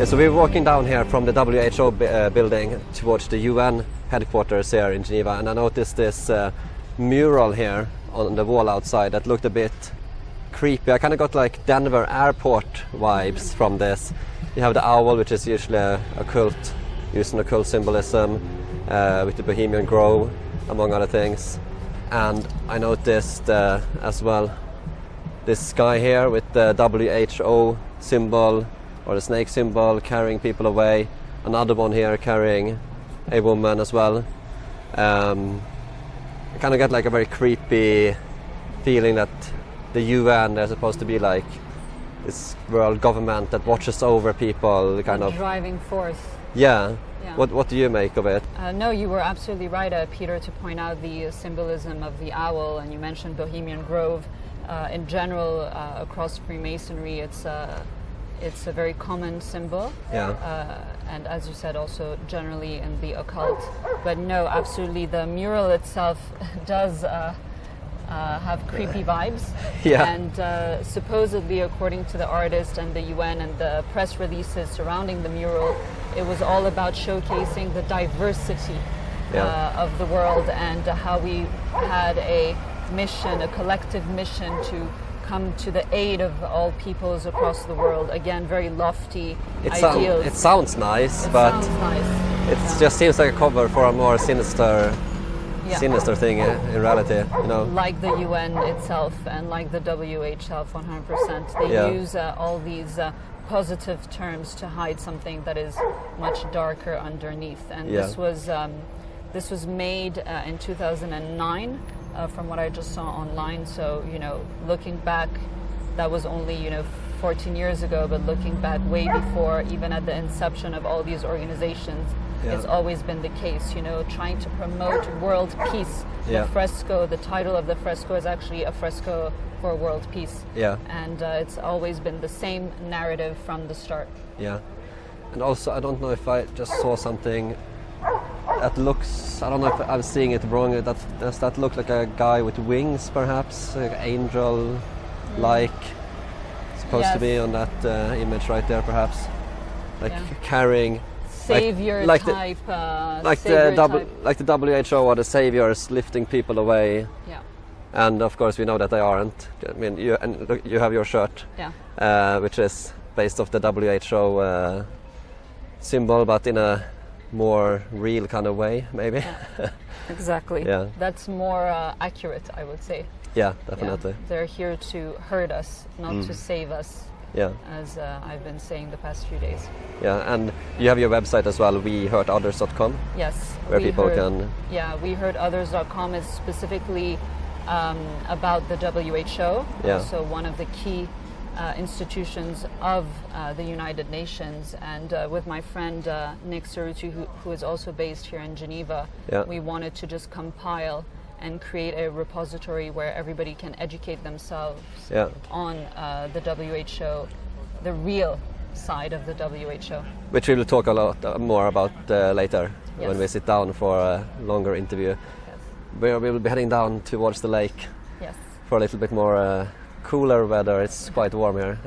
Yeah, so we're walking down here from the WHO building towards the UN headquarters here in Geneva, and I noticed this mural here on the wall outside that looked a bit creepy. I kind of got like Denver airport vibes from this. You have the owl, which is usually a cult, using occult symbolism, with the Bohemian Grove, among other things. And I noticed as well this guy here with the WHO symbol, or the snake symbol, carrying people away. Another one here carrying a woman as well. I kind of get like a very creepy feeling that the UN, they're supposed to be like this world government that watches over people, kind of driving force. Yeah. Yeah. What do you make of it? No, you were absolutely right, Peter, to point out the symbolism of the owl, and you mentioned Bohemian Grove. In general, across Freemasonry, it's a very common symbol. Yeah. And as you said, also generally in the occult. But no, absolutely, the mural itself does have creepy vibes. Yeah. And supposedly, according to the artist and the UN and the press releases surrounding the mural, it was all about showcasing the diversity of the world, and how we had a mission, a collective mission to come to the aid of all peoples across the world. Again, very lofty ideals. It sounds nice, it but sounds nice. It just seems like a cover for a more sinister thing in reality, you know. Like the UN itself and like the WHO itself, 100%. They use all these positive terms to hide something that is much darker underneath. And this was made in 2009. From what I just saw online. So, looking back, that was only, 14 years ago, but looking back way before, even at the inception of all these organizations, it's always been the case, trying to promote world peace. The fresco, the title of the fresco is actually a fresco for world peace. Yeah. And it's always been the same narrative from the start. Yeah. And also, I don't know if I just saw something that looks, I don't know if I'm seeing it wrong, does that look like a guy with wings, perhaps? Like angel-like, supposed to be on that image right there, perhaps? Like carrying... Savior like type. Like the WHO or the saviors lifting people away. Yeah. And of course we know that they aren't. I mean, you have your shirt, which is based off the WHO symbol, but in a more real kind of way, maybe. Yeah, exactly. That's more accurate, I would say. Yeah, definitely. Yeah. They're here to hurt us, not to save us. Yeah. As I've been saying the past few days. Yeah, and you have your website as well, wehurtothers.com. Yes. Where people can... Yeah, wehurtothers.com is specifically about the WHO. Yeah. So one of the key institutions of the United Nations, and with my friend Nick Cerruti, who is also based here in Geneva, we wanted to just compile and create a repository where everybody can educate themselves on the WHO, the real side of the WHO. Which we will talk a lot more about later when we sit down for a longer interview. Yes. We will be heading down towards the lake for a little bit more cooler weather. It's quite warm here.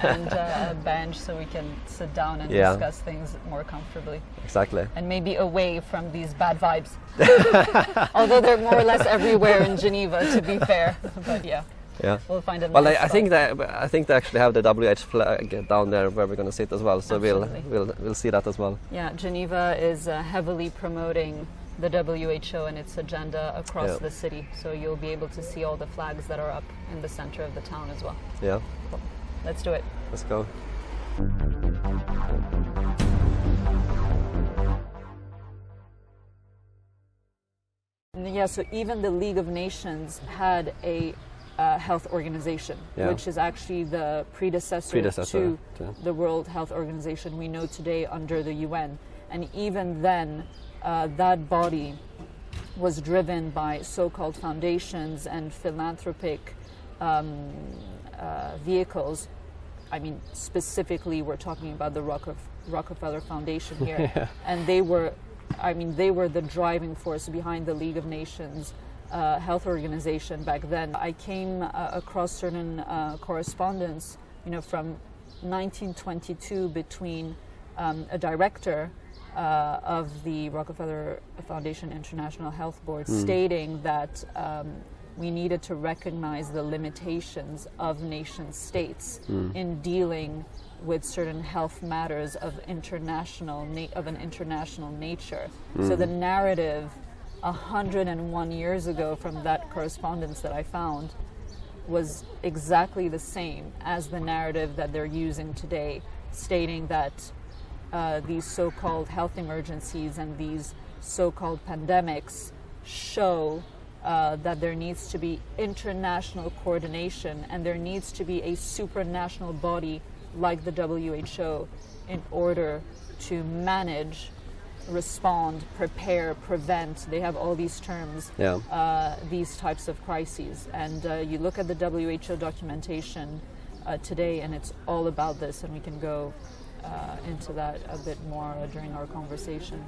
And a bench so we can sit down and discuss things more comfortably. Exactly. And maybe away from these bad vibes. Although they're more or less everywhere in Geneva, to be fair. But we'll find a nice I think they actually have the WH flag down there where we're going to sit as well. So we'll see that as well. Yeah, Geneva is heavily promoting the WHO and its agenda across the city, so you'll be able to see all the flags that are up in the center of the town as well. Yeah. Cool. Let's do it. Let's go. Yeah, so even the League of Nations had a health organization, which is actually the predecessor to the World Health Organization we know today under the UN. And even then, that body was driven by so-called foundations and philanthropic vehicles. I mean, specifically, we're talking about the Rockefeller Foundation here. And they were the driving force behind the League of Nations health organization back then. I came across certain correspondence, from 1922 between a director of the Rockefeller Foundation International Health Board, stating that we needed to recognize the limitations of nation states in dealing with certain health matters of an international nature. So the narrative 101 years ago from that correspondence that I found was exactly the same as the narrative that they're using today, stating that these so-called health emergencies and these so-called pandemics show that there needs to be international coordination and there needs to be a supranational body like the WHO in order to manage, respond, prepare, prevent. They have all these terms, these types of crises. And you look at the WHO documentation today and it's all about this, and we can go into that a bit more during our conversation.